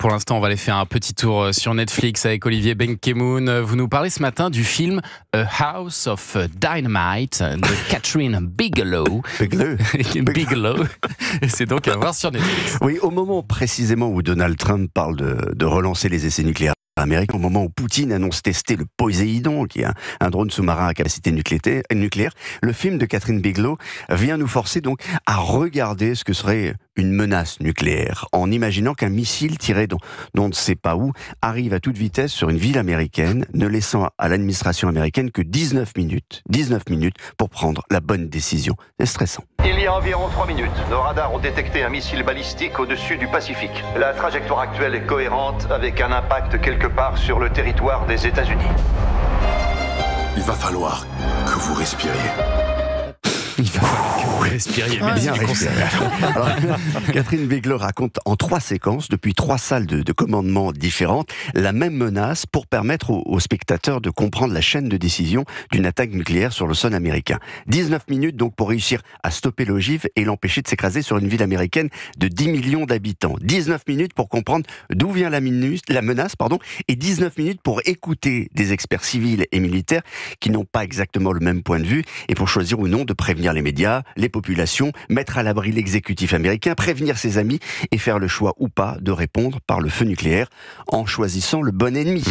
Pour l'instant, on va aller faire un petit tour sur Netflix avec Olivier Benkemoun. Vous nous parlez ce matin du film A House of Dynamite de Catherine Bigelow. Bigelow. C'est donc à voir sur Netflix. Oui, au moment précisément où Donald Trump parle de relancer les essais nucléaires américains, au moment où Poutine annonce tester le Poséidon, qui est un drone sous-marin à capacité nucléaire, le film de Catherine Bigelow vient nous forcer donc à regarder ce que serait une menace nucléaire, en imaginant qu'un missile tiré dont on ne sait pas où arrive à toute vitesse sur une ville américaine, ne laissant à l'administration américaine que 19 minutes pour prendre la bonne décision. C'est stressant. Il y a environ 3 minutes, nos radars ont détecté un missile balistique au-dessus du Pacifique. La trajectoire actuelle est cohérente avec un impact quelque part sur le territoire des États-Unis. Il va falloir que vous respiriez. Il va falloir que vous respiriez. Bien respirer. Alors, Catherine Bigelow raconte en 3 séquences, depuis 3 salles de commandement différentes, la même menace pour permettre aux spectateurs de comprendre la chaîne de décision d'une attaque nucléaire sur le sol américain. 19 minutes donc pour réussir à stopper l'ogive et l'empêcher de s'écraser sur une ville américaine de 10 millions d'habitants. 19 minutes pour comprendre d'où vient la menace, et 19 minutes pour écouter des experts civils et militaires qui n'ont pas exactement le même point de vue et pour choisir ou non de prévenir les médias, les populations, mettre à l'abri l'exécutif américain, prévenir ses amis et faire le choix ou pas de répondre par le feu nucléaire en choisissant le bon ennemi.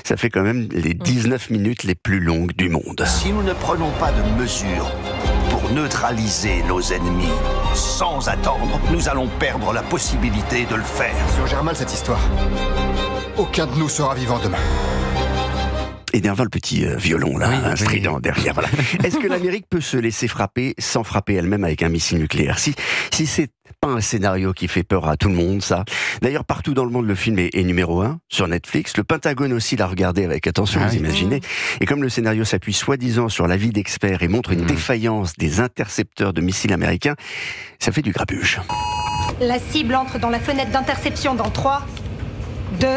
Ça fait quand même les 19 minutes les plus longues du monde. Si nous ne prenons pas de mesures pour neutraliser nos ennemis, sans attendre, nous allons perdre la possibilité de le faire. Si on gère mal cette histoire, aucun de nous sera vivant demain. Et derrière le petit violon, là, strident derrière. Voilà. Est-ce que l'Amérique peut se laisser frapper sans frapper elle-même avec un missile nucléaire ? Si c'est pas un scénario qui fait peur à tout le monde, ça. D'ailleurs, partout dans le monde, le film est numéro 1 sur Netflix. Le Pentagone aussi l'a regardé avec attention, vous imaginez. Et comme le scénario s'appuie soi-disant sur l'avis d'experts et montre une défaillance des intercepteurs de missiles américains, ça fait du grabuge. La cible entre dans la fenêtre d'interception dans 3, 2,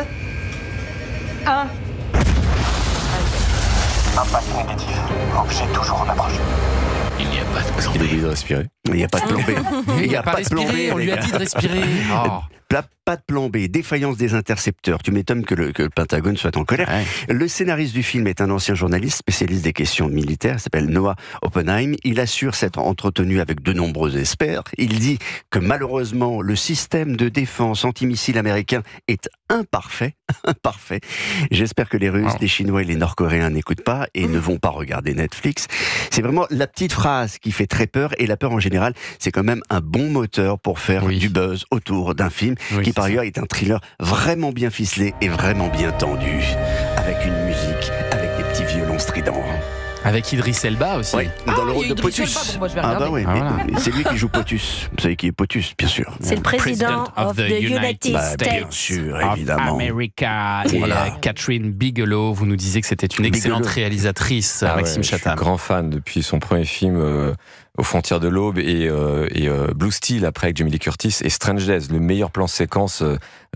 1... Impact négatif. Objet toujours en approche. Il n'y a pas de plan B. Il oublie de respirer. Il n'y a pas de plan B. Il n'y a pas de plan B. On lui a dit de respirer. Pas de plan B, défaillance des intercepteurs. Tu m'étonnes que le Pentagone soit en colère. Ouais. Le scénariste du film est un ancien journaliste spécialiste des questions militaires, il s'appelle Noah Oppenheim. Il assure s'être entretenu avec de nombreux experts. Il dit que malheureusement, le système de défense antimissile américain est imparfait. J'espère que les Russes, les Chinois et les Nord-Coréens n'écoutent pas et ne vont pas regarder Netflix. C'est vraiment la petite phrase qui fait très peur, et la peur en général, c'est quand même un bon moteur pour faire du buzz autour d'un film qui par ailleurs est un thriller vraiment bien ficelé et vraiment bien tendu, avec une musique, avec des petits violons stridents. Avec Idriss Elba aussi. Oui, dans le rôle de Potus. C'est lui qui joue Potus. Vous savez qui est Potus, bien sûr. C'est le président of the United States. Bien sûr, évidemment. America. Et Catherine Bigelow, vous nous disiez que c'était une excellente réalisatrice, Maxime Chatham. Je suis grand fan depuis son premier film Aux frontières de l'aube et Blue Steel après avec Jamie Lee Curtis et Strange Days, le meilleur plan séquence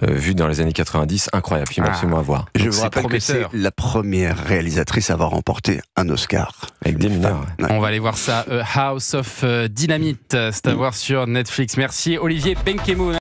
vu dans les années 90, incroyable, film absolument à voir. Je vous rappelle que c'est la première réalisatrice à avoir remporté un Oscar. Avec des mineurs. On va aller voir ça, House of Dynamite, c'est à voir sur Netflix. Merci Olivier Benkemoun.